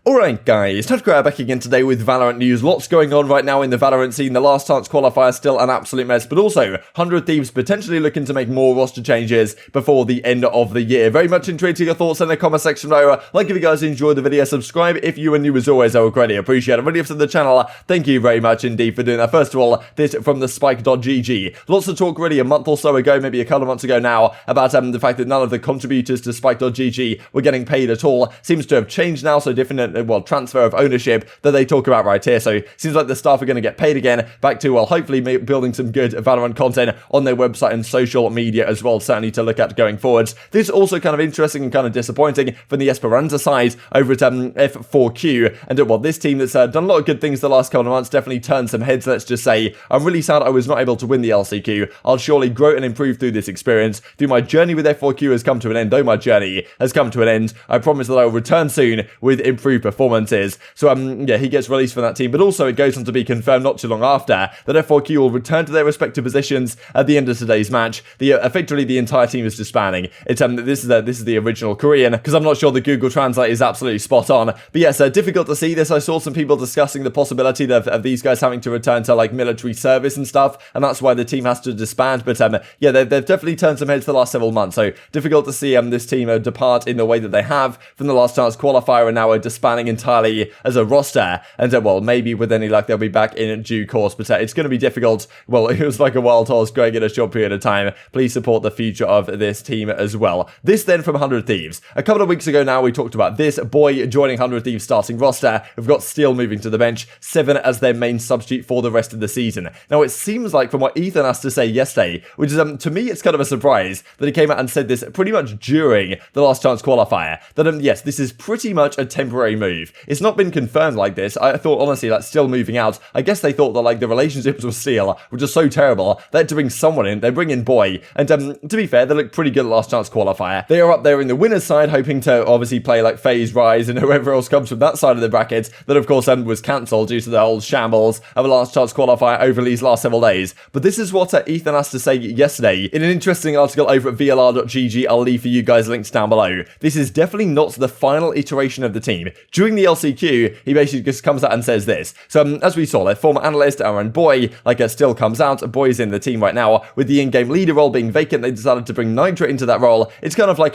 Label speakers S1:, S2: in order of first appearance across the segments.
S1: Alright guys, TacticalRab back again today with Valorant news. Lots going on right now in the Valorant scene. The last chance qualifier still an absolute mess, but also 100 Thieves potentially looking to make more roster changes before the end of the year. Very much intrigued to your thoughts in the comment section below. Like if you guys enjoyed the video, subscribe if you are new as always. I would greatly appreciate it. Really up to the channel, thank you very much indeed for doing that. First of all, this from the Spike.GG. Lots of talk really a month or so ago, maybe a couple of months ago now, about the fact that none of the contributors to Spike.GG were getting paid at all. Seems to have changed now, so different, transfer of ownership that they talk about right here. So seems like the staff are going to get paid again, back to, hopefully building some good Valorant content on their website and social media as well, certainly to look at going forwards. This is also kind of interesting and kind of disappointing from the Esperanza side over at F4Q, and this team that's done a lot of good things the last couple of months, definitely turned some heads, let's just say. I'm really sad I was not able to win the LCQ. I'll surely grow and improve through this experience. Through my journey with F4Q has come to an end, though my journey has come to an end. I promise that I will return soon with improved performances. So, he gets released from that team, but also it goes on to be confirmed not too long after that F4Q will return to their respective positions at the end of today's match. Effectively, the entire team is disbanding. It's this is the original Korean, because I'm not sure the Google Translate is absolutely spot on. But yes, difficult to see this. I saw some people discussing the possibility of these guys having to return to like military service and stuff, and that's why the team has to disband. But they've definitely turned some heads the last several months. So difficult to see this team depart in the way that they have from the last chance qualifier, and now are disbanding entirely as a roster, and maybe with any luck they'll be back in due course, but it's going to be difficult. Well, it was like a wild horse growing in a short period of time. Please support the future of this team as well. This then from 100 Thieves. A couple of weeks ago now we talked about this boy joining 100 Thieves starting roster. We've got Steel moving to the bench, 7 as their main substitute for the rest of the season. Now it seems like from what Ethan has to say yesterday, which is to me it's kind of a surprise that he came out and said this pretty much during the last chance qualifier, that yes, this is pretty much a temporary move. It's not been confirmed like this. I thought honestly that Steel moving out, I guess they thought that like the relationships with Steel were just so terrible they had to bring someone in. They bring in Boy, and to be fair, they look pretty good at last chance qualifier. They are up there in the winner's side, hoping to obviously play like FaZe, Rise, and whoever else comes from that side of the bracket. That of course was cancelled due to the whole shambles of a last chance qualifier over these last several days. But this is what Ethan has to say yesterday in an interesting article over at VLR.GG. I'll leave for you guys links down below. This is definitely not the final iteration of the team. During the LCQ, he basically just comes out and says this. So as we saw, their former analyst Aaron Boy still comes out. Boy's in the team right now with the in-game leader role being vacant. They decided to bring Nitra into that role. It's kind of like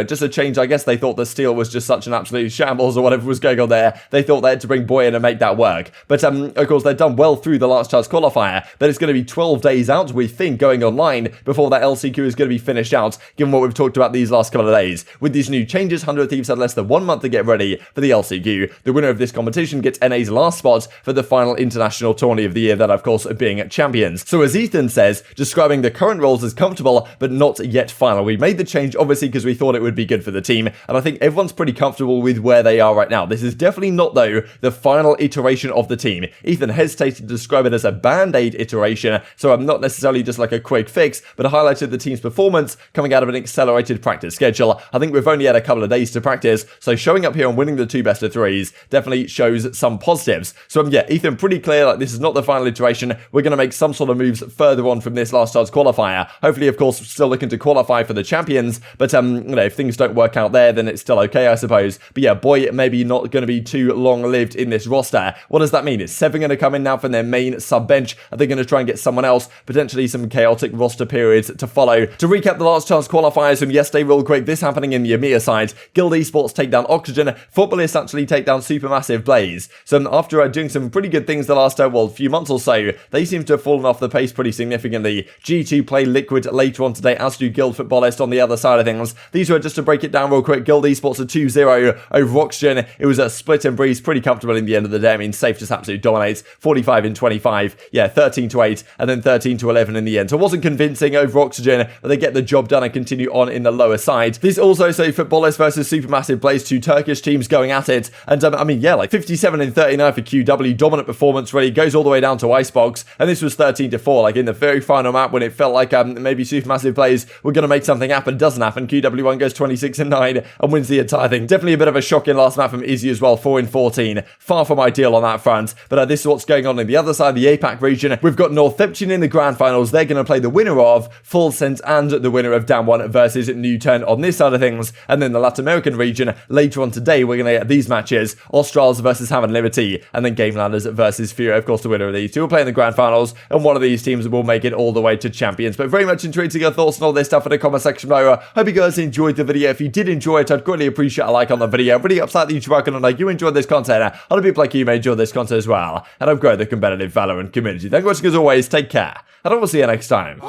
S1: just a change. I guess they thought the Steel was just such an absolute shambles or whatever was going on there. They thought they had to bring Boy in and make that work. But of course they've done well through the last chance qualifier. But it's going to be 12 days out, we think, going online before that LCQ is going to be finished out, given what we've talked about these last couple of days. With these new changes, 100 Thieves had less than 1 month to get ready for the LCQ. The winner of this competition gets NA's last spot for the final international tourney of the year, that of course being champions. So as Ethan says, describing the current roles as comfortable but not yet final. We made the change obviously because we thought it would be good for the team, and I think everyone's pretty comfortable with where they are right now. This is definitely not though the final iteration of the team. Ethan hesitated to describe it as a band-aid iteration, so I'm not necessarily just like a quick fix, but highlighted the team's performance coming out of an accelerated practice schedule. I think we've only had a couple of days to practice, so showing up here and winning the 2 best of 3s definitely shows some positives. So Ethan pretty clear like this is not the final iteration. We're going to make some sort of moves further on from this last chance qualifier. Hopefully, of course, still looking to qualify for the champions, but if things don't work out there, then it's still okay, I suppose. But Boy maybe not going to be too long-lived in this roster. What does that mean? Is 7 going to come in now from their main sub-bench? Are they going to try and get someone else? Potentially some chaotic roster periods to follow. To recap the last chance qualifiers from yesterday real quick, this happening in the EMEA side. Guild Esports take down Oxygen. Footballists actually take down Supermassive Blaze. So after doing some pretty good things the last few months or so, they seem to have fallen off the pace pretty significantly. G2 play Liquid later on today, as do Guild Footballist on the other side of things. These were, just to break it down real quick, Guild Esports a 2-0 over Oxygen. It was a split and breeze, pretty comfortable in the end of the day. I mean, Safe just absolutely dominates, 45-25, 13-8, and then 13-11 in the end. So it wasn't convincing over Oxygen, but they get the job done and continue on in the lower side. This also say Footballist versus Supermassive Blaze, 2 Turkish teams going at it, and 57-39 for QW, dominant performance really, goes all the way down to Icebox, and this was 13-4, in the very final map when it felt like maybe Supermassive Blaze were going to make something happen. Doesn't happen. QW1 goes 26-9 and wins the entire thing. Definitely a bit of a shocking last map from Izzy as well, 4-14. Far from ideal on that front, but this is what's going on in the other side, the APAC region. We've got Northeption in the grand finals. They're going to play the winner of Full Sense and the winner of Down 1 versus New Turn on this side of things, and then the Latin American region later on today we're going to get these these matches, Australs versus Ham and Liberty, and then Gamelanders versus Fury. Of course, the winner of these two will play in the grand finals, and one of these teams will make it all the way to champions. But very much intrigued to get your thoughts on all this stuff in the comment section below. Hope you guys enjoyed the video. If you did enjoy it, I'd greatly appreciate a like on the video. Really upset that you working on like you enjoyed this content. Other people like you may enjoy this content as well, and I've grown the competitive Valorant community. Thank you for watching as always. Take care, and I will see you next time.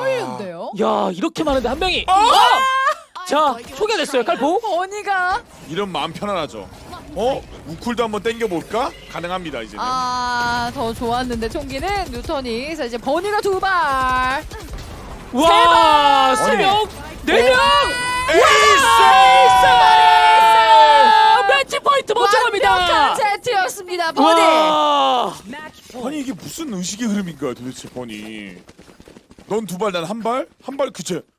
S2: 야, 이렇게 많은데 한 명이. 자, 소개됐어요, 칼포.
S3: 버니가
S4: 이런 마음 편안하죠. 우쿨도 한번 땡겨볼까? 가능합니다 이제는.
S3: 더 좋았는데 총기는 뉴턴이. 자, 이제 버니가 2발.
S2: 와, 3명, 4명.
S4: 에이스!
S2: 매치 포인트 못 잡습니다.
S3: 완벽한 세트였습니다. 버니.
S4: 아니 이게 무슨 의식의 흐름인가요 도대체 버니? 넌 2발 난 1발? 1발 그치?